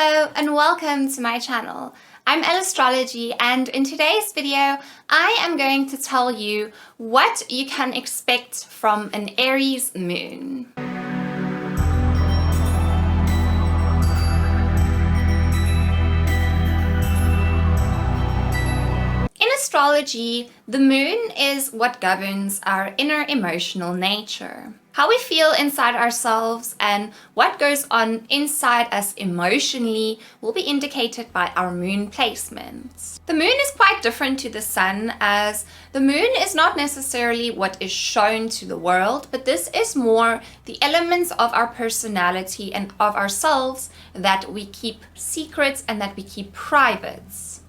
Hello and welcome to my channel. I'm EllAstrology, and in today's video I am going to tell you what you can expect from an Aries moon. In astrology, the moon is what governs our inner emotional nature. How we feel inside ourselves and what goes on inside us emotionally will be indicated by our moon placements. The moon is quite different to the sun, as the moon is not necessarily what is shown to the world, but this is more the elements of our personality and of ourselves that we keep secrets and that we keep private.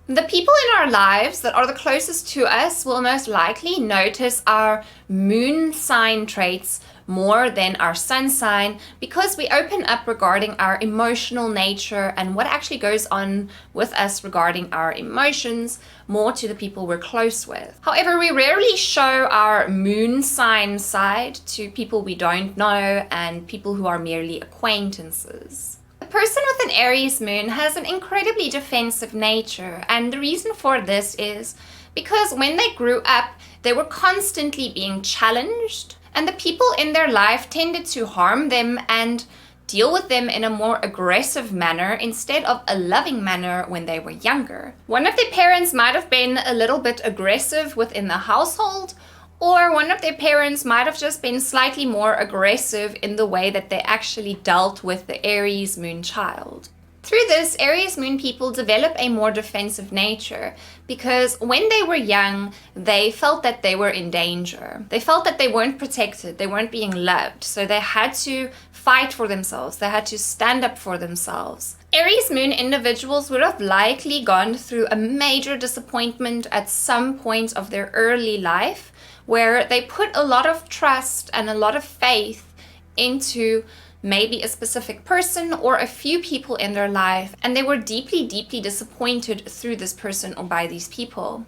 The people in our lives that are the closest to us will most likely notice our moon sign traits more than our sun sign, because we open up regarding our emotional nature and what actually goes on with us regarding our emotions more to the people we're close with. However, we rarely show our moon sign side to people we don't know and people who are merely acquaintances. A person with an Aries moon has an incredibly defensive nature, and the reason for this is because when they grew up, they were constantly being challenged, and the people in their life tended to harm them and deal with them in a more aggressive manner instead of a loving manner when they were younger. One of their parents might have been a little bit aggressive within the household, or one of their parents might have just been slightly more aggressive in the way that they actually dealt with the Aries moon child. Through this, Aries moon people develop a more defensive nature because when they were young, they felt that they were in danger. They felt that they weren't protected, they weren't being loved, so they had to fight for themselves, they had to stand up for themselves. Aries moon individuals would have likely gone through a major disappointment at some point of their early life, where they put a lot of trust and a lot of faith into maybe a specific person or a few people in their life, and they were deeply, deeply disappointed through this person or by these people.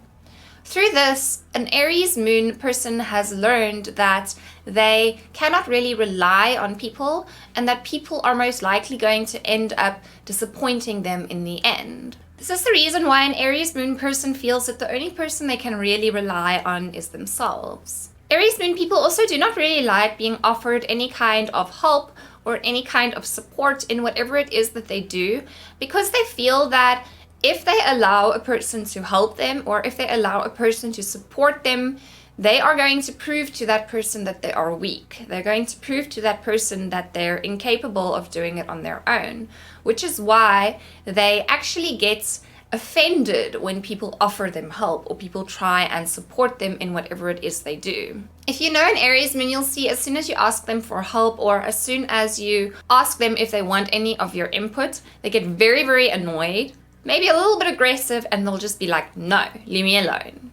Through this, an Aries moon person has learned that they cannot really rely on people and that people are most likely going to end up disappointing them in the end. This is the reason why an Aries moon person feels that the only person they can really rely on is themselves. Aries moon people also do not really like being offered any kind of help or any kind of support in whatever it is that they do, because they feel that if they allow a person to help them or if they allow a person to support them, they are going to prove to that person that they are weak. They're going to prove to that person that they're incapable of doing it on their own, which is why they actually get offended when people offer them help or people try and support them in whatever it is they do. If you know an Aries moon, you'll see as soon as you ask them for help or as soon as you ask them if they want any of your input, they get very, very annoyed, maybe a little bit aggressive, and they'll just be like, no, leave me alone.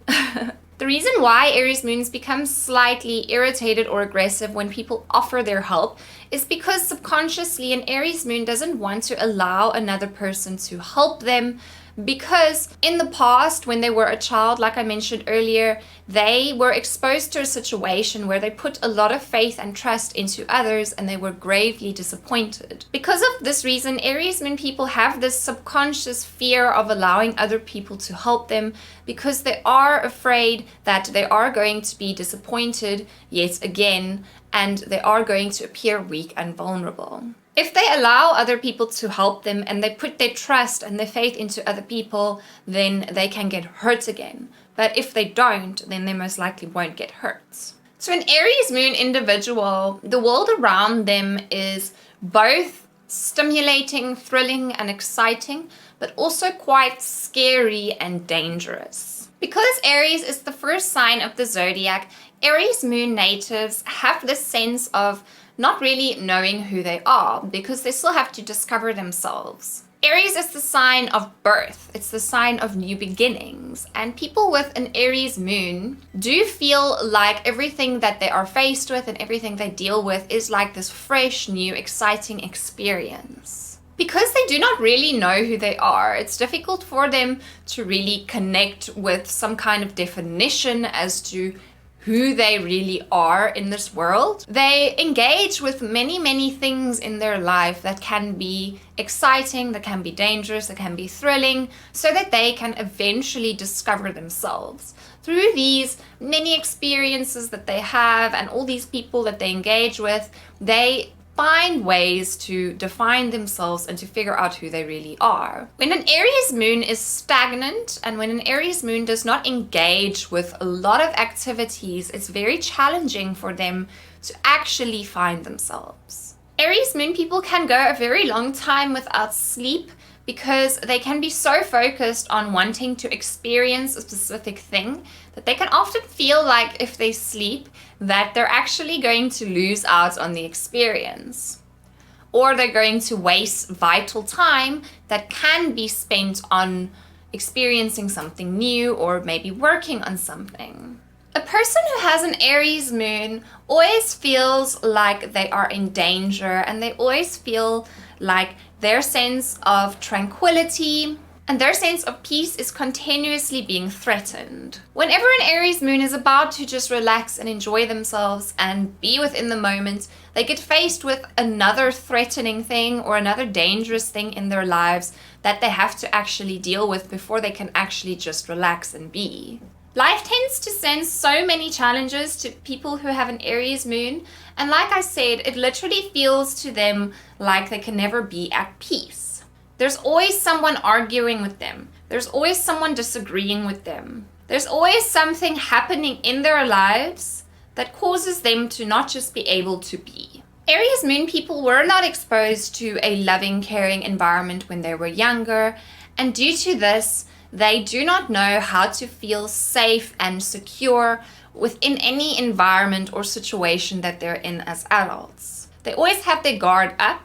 The reason why Aries moons become slightly irritated or aggressive when people offer their help is because subconsciously an Aries moon doesn't want to allow another person to help them, because in the past, when they were a child, like I mentioned earlier, they were exposed to a situation where they put a lot of faith and trust into others and they were gravely disappointed. Because of this reason, Aries moon people have this subconscious fear of allowing other people to help them, because they are afraid that they are going to be disappointed yet again and they are going to appear weak and vulnerable. If they allow other people to help them and they put their trust and their faith into other people, then they can get hurt again. But if they don't, then they most likely won't get hurt. So an Aries moon individual, the world around them is both stimulating, thrilling, and exciting, but also quite scary and dangerous. Because Aries is the first sign of the zodiac, Aries moon natives have this sense of not really knowing who they are, because they still have to discover themselves. Aries is the sign of birth. It's the sign of new beginnings. And people with an Aries moon do feel like everything that they are faced with and everything they deal with is like this fresh, new, exciting experience. Because they do not really know who they are, it's difficult for them to really connect with some kind of definition as to who they really are in this world. They engage with many, many things in their life that can be exciting, that can be dangerous, that can be thrilling, so that they can eventually discover themselves. Through these many experiences that they have and all these people that they engage with, they find ways to define themselves and to figure out who they really are. When an Aries moon is stagnant and when an Aries moon does not engage with a lot of activities, it's very challenging for them to actually find themselves. Aries moon people can go a very long time without sleep because they can be so focused on wanting to experience a specific thing that they can often feel like if they sleep that they're actually going to lose out on the experience. Or they're going to waste vital time that can be spent on experiencing something new or maybe working on something. A person who has an Aries moon always feels like they are in danger, and they always feel like their sense of tranquility and their sense of peace is continuously being threatened. Whenever an Aries moon is about to just relax and enjoy themselves and be within the moment, they get faced with another threatening thing or another dangerous thing in their lives that they have to actually deal with before they can actually just relax and be. Life tends to send so many challenges to people who have an Aries moon, and like I said, it literally feels to them like they can never be at peace. There's always someone arguing with them. There's always someone disagreeing with them. There's always something happening in their lives that causes them to not just be able to be. Aries moon people were not exposed to a loving, caring environment when they were younger, and due to this, they do not know how to feel safe and secure within any environment or situation that they're in as adults. They always have their guard up.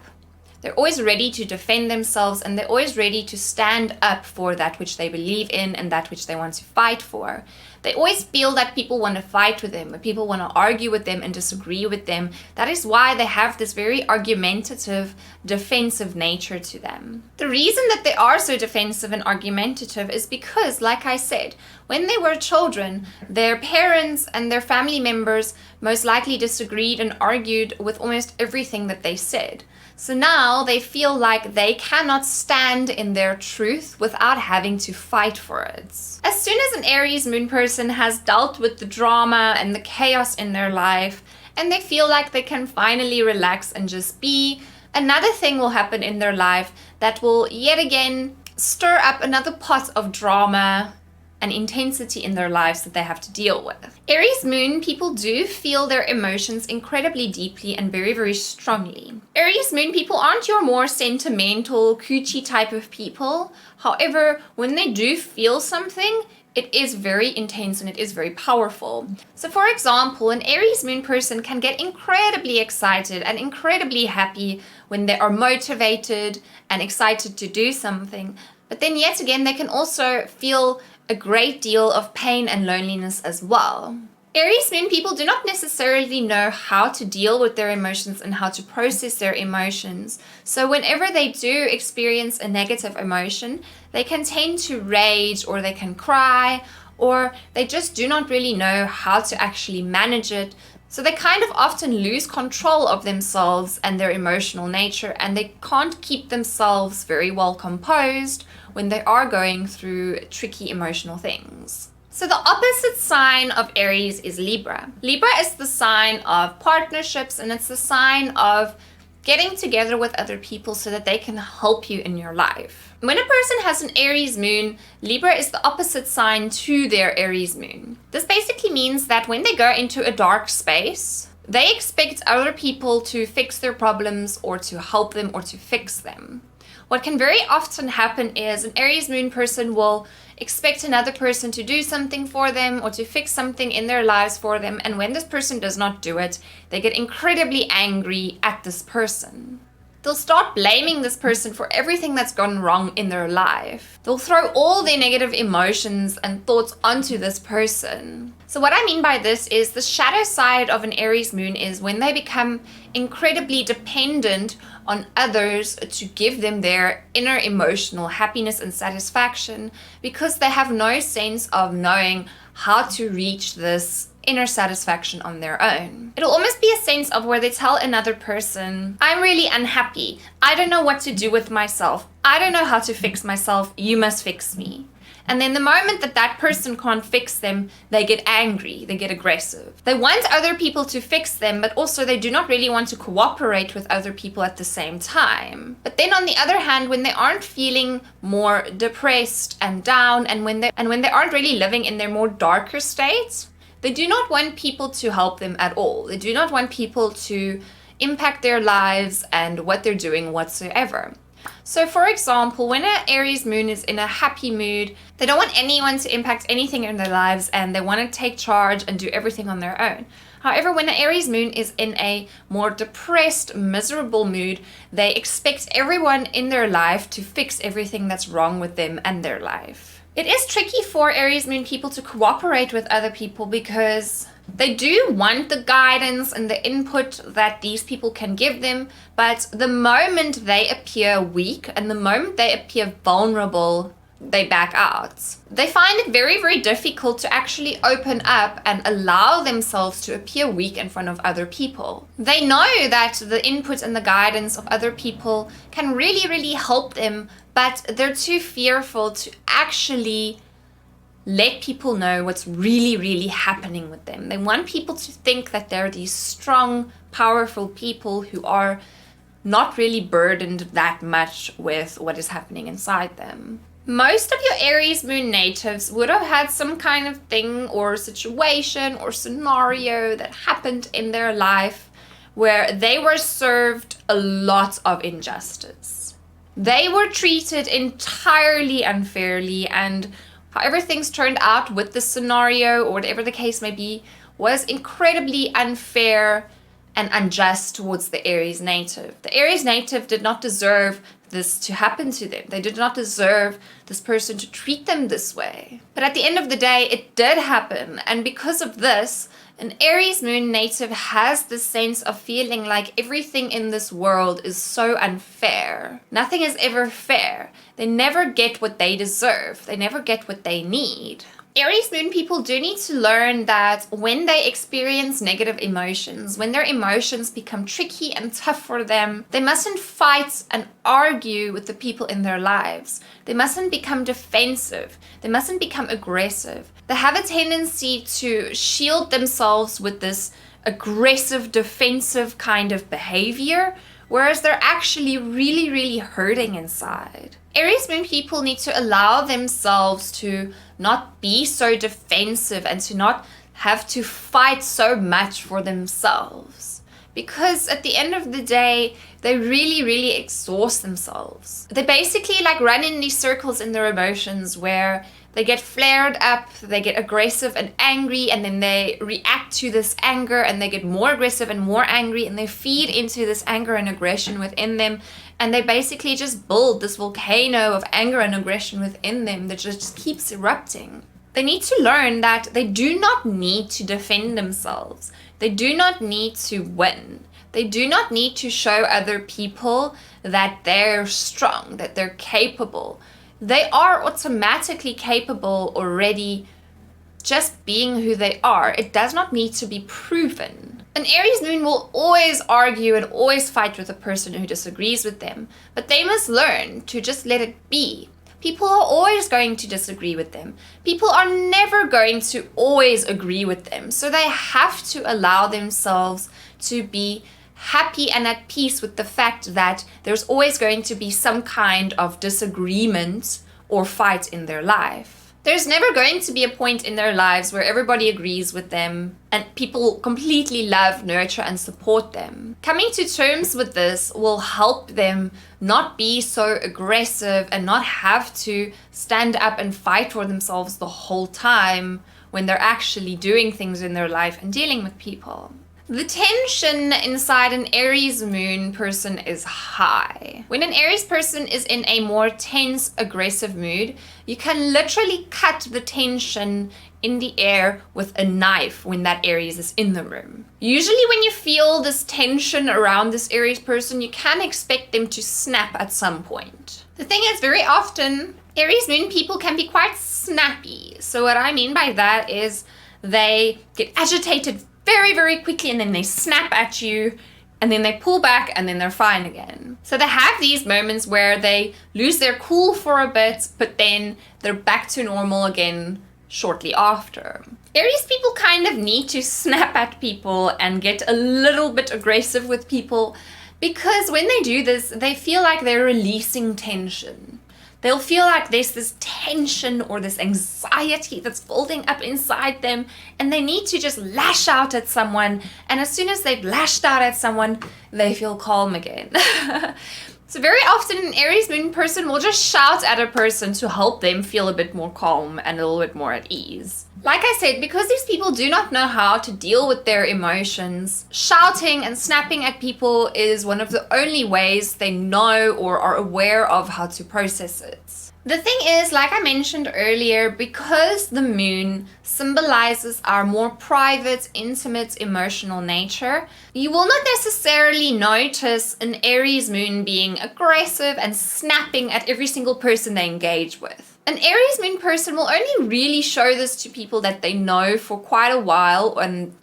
They're always ready to defend themselves, and they're always ready to stand up for that which they believe in and that which they want to fight for. They always feel that people want to fight with them, or people want to argue with them and disagree with them. That is why they have this very argumentative, defensive nature to them. The reason that they are so defensive and argumentative is because, like I said, when they were children, their parents and their family members most likely disagreed and argued with almost everything that they said. So now they feel like they cannot stand in their truth without having to fight for it. As soon as an Aries moon person has dealt with the drama and the chaos in their life, and they feel like they can finally relax and just be, another thing will happen in their life that will yet again stir up another pot of drama and intensity in their lives that they have to deal with. Aries moon people do feel their emotions incredibly deeply and very, very strongly. Aries moon people aren't your more sentimental, coochie type of people. However, when they do feel something, it is very intense and it is very powerful. So for example, an Aries moon person can get incredibly excited and incredibly happy when they are motivated and excited to do something. But then yet again, they can also feel a great deal of pain and loneliness as well. Aries moon people do not necessarily know how to deal with their emotions and how to process their emotions. So whenever they do experience a negative emotion, they can tend to rage, or they can cry, or they just do not really know how to actually manage it. So they kind of often lose control of themselves and their emotional nature, and they can't keep themselves very well composed when they are going through tricky emotional things. So the opposite sign of Aries is Libra. Libra is the sign of partnerships, and it's the sign of getting together with other people so that they can help you in your life. When a person has an Aries moon, Libra is the opposite sign to their Aries moon. This basically means that when they go into a dark space, they expect other people to fix their problems or to help them or to fix them. What can very often happen is an Aries moon person will expect another person to do something for them or to fix something in their lives for them, and when this person does not do it, they get incredibly angry at this person. They'll start blaming this person for everything that's gone wrong in their life. They'll throw all their negative emotions and thoughts onto this person. So what I mean by this is the shadow side of an Aries moon is when they become incredibly dependent on others to give them their inner emotional happiness and satisfaction, because they have no sense of knowing how to reach this inner satisfaction on their own. It'll almost be a sense of where they tell another person, I'm really unhappy. I don't know what to do with myself. I don't know how to fix myself. You must fix me. And then the moment that that person can't fix them, they get angry, they get aggressive. They want other people to fix them, but also they do not really want to cooperate with other people at the same time. But then on the other hand, when they aren't feeling more depressed and down, and when they aren't really living in their more darker states, they do not want people to help them at all. They do not want people to impact their lives and what they're doing whatsoever. So for example, when an Aries moon is in a happy mood, they don't want anyone to impact anything in their lives and they want to take charge and do everything on their own. However, when an Aries moon is in a more depressed, miserable mood, they expect everyone in their life to fix everything that's wrong with them and their life. It is tricky for Aries moon people to cooperate with other people because they do want the guidance and the input that these people can give them, but the moment they appear weak and the moment they appear vulnerable, they back out. They find it very, very difficult to actually open up and allow themselves to appear weak in front of other people. They know that the input and the guidance of other people can really, really help them, but they're too fearful to actually let people know what's really, really happening with them. They want people to think that they're these strong, powerful people who are not really burdened that much with what is happening inside them. Most of your Aries moon natives would have had some kind of thing or situation or scenario that happened in their life where they were served a lot of injustice. They were treated entirely unfairly, and however things turned out with the scenario or whatever the case may be was incredibly unfair and unjust towards the Aries native. The Aries native did not deserve this to happen to them. They did not deserve this person to treat them this way. But at the end of the day, it did happen. And because of this, an Aries moon native has this sense of feeling like everything in this world is so unfair. Nothing is ever fair. They never get what they deserve. They never get what they need. Aries moon people do need to learn that when they experience negative emotions, when their emotions become tricky and tough for them, they mustn't fight and argue with the people in their lives. They mustn't become defensive. They mustn't become aggressive. They have a tendency to shield themselves with this aggressive, defensive kind of behavior, whereas they're actually really, really hurting inside. Aries moon people need to allow themselves to not be so defensive and to not have to fight so much for themselves. Because at the end of the day, they really, really exhaust themselves. They basically like run in these circles in their emotions where they get flared up, they get aggressive and angry, and then they react to this anger and they get more aggressive and more angry, and they feed into this anger and aggression within them. And they basically just build this volcano of anger and aggression within them that just keeps erupting. They need to learn that they do not need to defend themselves. They do not need to win. They do not need to show other people that they're strong, that they're capable. They are automatically capable already, just being who they are. It does not need to be proven. An Aries moon will always argue and always fight with a person who disagrees with them, but they must learn to just let it be. People are always going to disagree with them. People are never going to always agree with them, so they have to allow themselves to be happy and at peace with the fact that there's always going to be some kind of disagreement or fight in their life. There's never going to be a point in their lives where everybody agrees with them and people completely love, nurture, and support them. Coming to terms with this will help them not be so aggressive and not have to stand up and fight for themselves the whole time when they're actually doing things in their life and dealing with people. The tension inside an Aries moon person is high. When an Aries person is in a more tense, aggressive mood, you can literally cut the tension in the air with a knife when that Aries is in the room. Usually when you feel this tension around this Aries person, you can expect them to snap at some point. The thing is, very often, Aries moon people can be quite snappy. So what I mean by that is they get agitated very, very quickly, and then they snap at you, and then they pull back, and then they're fine again. So they have these moments where they lose their cool for a bit, but then they're back to normal again shortly after. Aries people kind of need to snap at people and get a little bit aggressive with people, because when they do this, they feel like they're releasing tension. They'll feel like there's this tension or this anxiety that's building up inside them, and they need to just lash out at someone. And as soon as they've lashed out at someone, they feel calm again. So very often an Aries moon person will just shout at a person to help them feel a bit more calm and a little bit more at ease. Like I said, because these people do not know how to deal with their emotions, shouting and snapping at people is one of the only ways they know or are aware of how to process it. The thing is, like I mentioned earlier, because the moon symbolizes our more private, intimate, emotional nature, you will not necessarily notice an Aries moon being aggressive and snapping at every single person they engage with. An Aries moon person will only really show this to people that they know for quite a while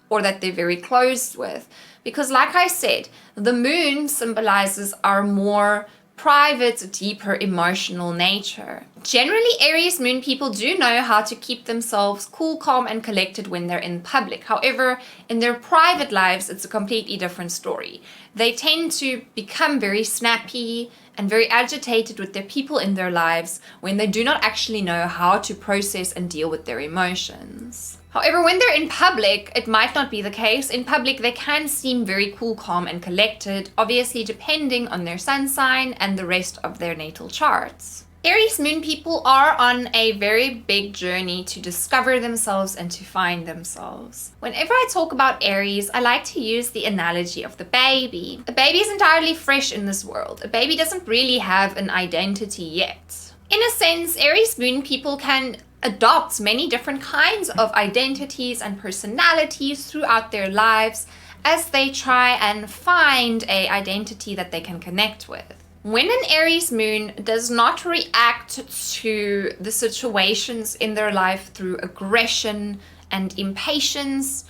or that they're very close with. Because like I said, the moon symbolizes our more private, deeper emotional nature. Generally, Aries moon people do know how to keep themselves cool, calm, and collected when they're in public. However, in their private lives, it's a completely different story. They tend to become very snappy and very agitated with their people in their lives when they do not actually know how to process and deal with their emotions. However, when they're in public, it might not be the case. In public, they can seem very cool, calm, and collected, obviously depending on their sun sign and the rest of their natal charts. Aries moon people are on a very big journey to discover themselves and to find themselves. Whenever I talk about Aries, I like to use the analogy of the baby. A baby is entirely fresh in this world. A baby doesn't really have an identity yet. In a sense, Aries moon people can adopt many different kinds of identities and personalities throughout their lives as they try and find an identity that they can connect with. When an Aries moon does not react to the situations in their life through aggression and impatience,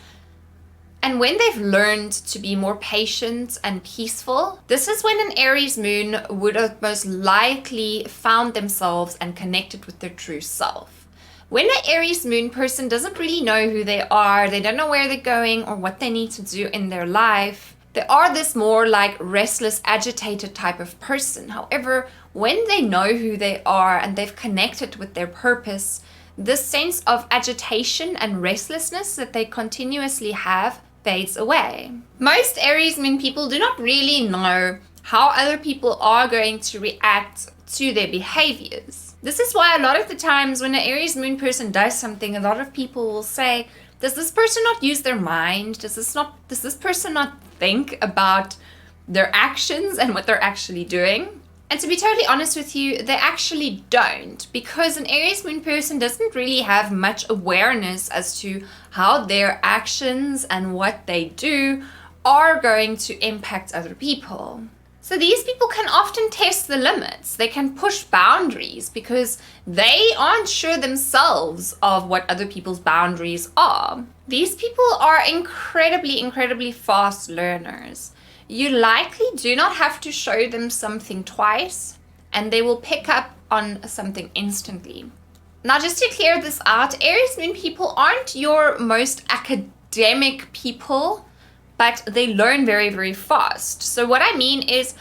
and when they've learned to be more patient and peaceful, this is when an Aries moon would have most likely found themselves and connected with their true self. When an Aries moon person doesn't really know who they are, they don't know where they're going or what they need to do in their life, they are this more like restless, agitated type of person. However, when they know who they are and they've connected with their purpose, this sense of agitation and restlessness that they continuously have fades away. Most Aries moon people do not really know how other people are going to react to their behaviors. This is why a lot of the times when an Aries moon person does something, a lot of people will say, does this person not use their mind? Does this person not think about their actions and what they're actually doing? And to be totally honest with you, they actually don't, because an Aries moon person doesn't really have much awareness as to how their actions and what they do are going to impact other people. So these people can often test the limits. They can push boundaries because they aren't sure themselves of what other people's boundaries are. These people are incredibly fast learners. You likely do not have to show them something twice, and they will pick up on something instantly. Now, just to clear this out, Aries moon people aren't your most academic people, but they learn very fast. So what I mean is,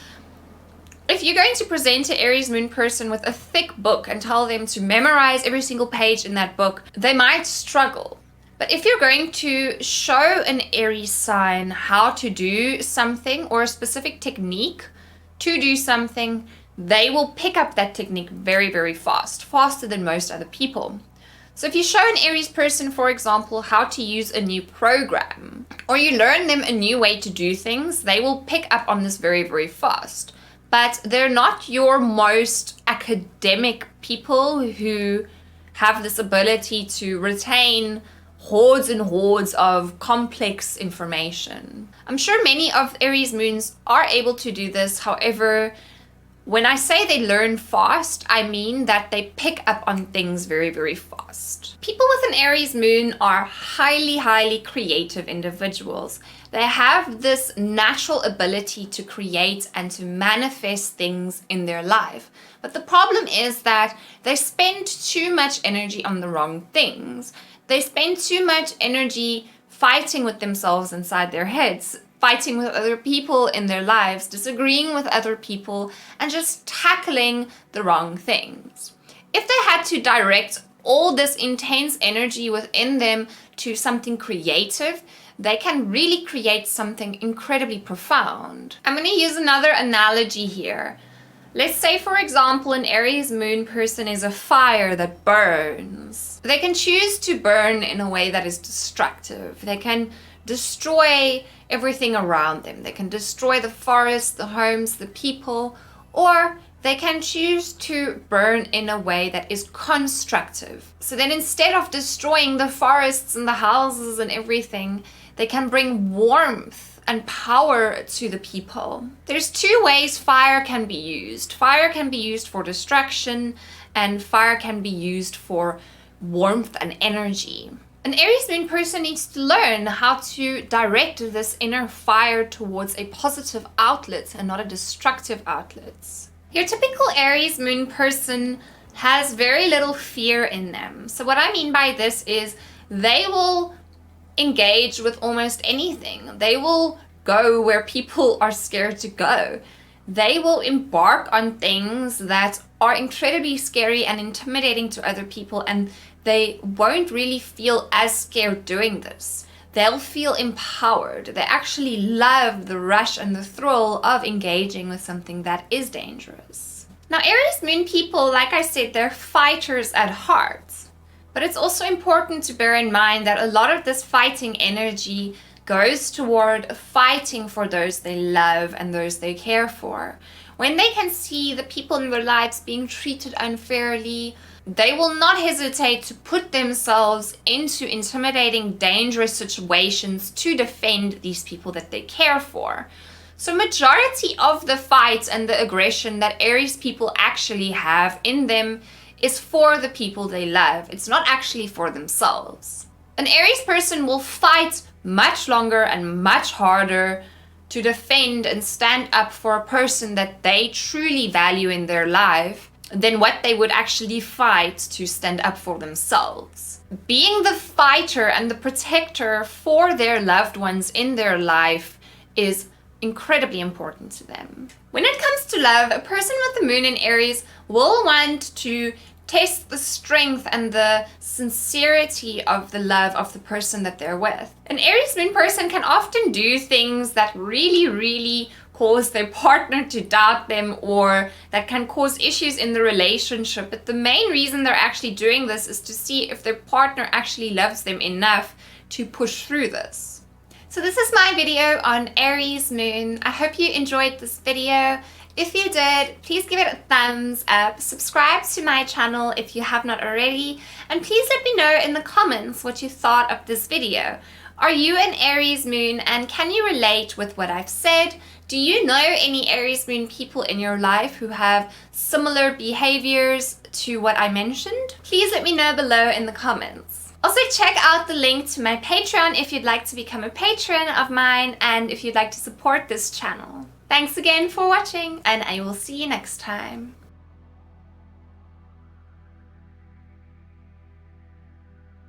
if you're going to present an Aries moon person with a thick book and tell them to memorize every single page in that book, they might struggle. But if you're going to show an Aries sign how to do something or a specific technique to do something, they will pick up that technique very fast, faster than most other people. So if you show an Aries person, for example, how to use a new program, or you learn them a new way to do things, they will pick up on this very fast. But they're not your most academic people who have this ability to retain hordes and hordes of complex information. I'm sure many of Aries moons are able to do this. However, When I say they learn fast, I mean that they pick up on things very, very fast. People with an Aries moon are highly, highly creative individuals. They have this natural ability to create and to manifest things in their life. But the problem is that they spend too much energy on the wrong things. They spend too much energy fighting with themselves inside their heads, fighting with other people in their lives, disagreeing with other people, and just tackling the wrong things. If they had to direct all this intense energy within them to something creative, they can really create something incredibly profound. I'm going to use another analogy here. Let's say, for example, an Aries moon person is a fire that burns. They can choose to burn in a way that is destructive. They can destroy everything around them. They can destroy the forest, the homes, the people, or they can choose to burn in a way that is constructive. So then instead of destroying the forests and the houses and everything, they can bring warmth and power to the people. There's two ways fire can be used. Fire can be used for destruction, and fire can be used for warmth and energy. An Aries moon person needs to learn how to direct this inner fire towards a positive outlet and not a destructive outlet. Your typical Aries moon person has very little fear in them. So what I mean by this is they will engage with almost anything. They will go where people are scared to go. They will embark on things that are incredibly scary and intimidating to other people, and they won't really feel as scared doing this. They'll feel empowered. They actually love the rush and the thrill of engaging with something that is dangerous. Now, Aries moon people, like I said, they're fighters at heart. But it's also important to bear in mind that a lot of this fighting energy goes toward fighting for those they love and those they care for. When they can see the people in their lives being treated unfairly, they will not hesitate to put themselves into intimidating, dangerous situations to defend these people that they care for. So majority of the fight and the aggression that Aries people actually have in them is for the people they love. It's not actually for themselves. An Aries person will fight much longer and much harder to defend and stand up for a person that they truly value in their life than what they would actually fight to stand up for themselves. Being the fighter and the protector for their loved ones in their life is incredibly important to them. When it comes to love, a person with the moon in Aries will want to test the strength and the sincerity of the love of the person that they're with. An Aries moon person can often do things that really, really cause their partner to doubt them, or that can cause issues in the relationship. But the main reason they're actually doing this is to see if their partner actually loves them enough to push through this. So this is my video on Aries moon. I hope you enjoyed this video. If you did, please give it a thumbs up, subscribe to my channel if you have not already, and please let me know in the comments what you thought of this video. Are you an Aries moon, and can you relate with what I've said? Do you know any Aries moon people in your life who have similar behaviors to what I mentioned? Please let me know below in the comments. Also, check out the link to my Patreon if you'd like to become a patron of mine and if you'd like to support this channel. Thanks again for watching, and I will see you next time.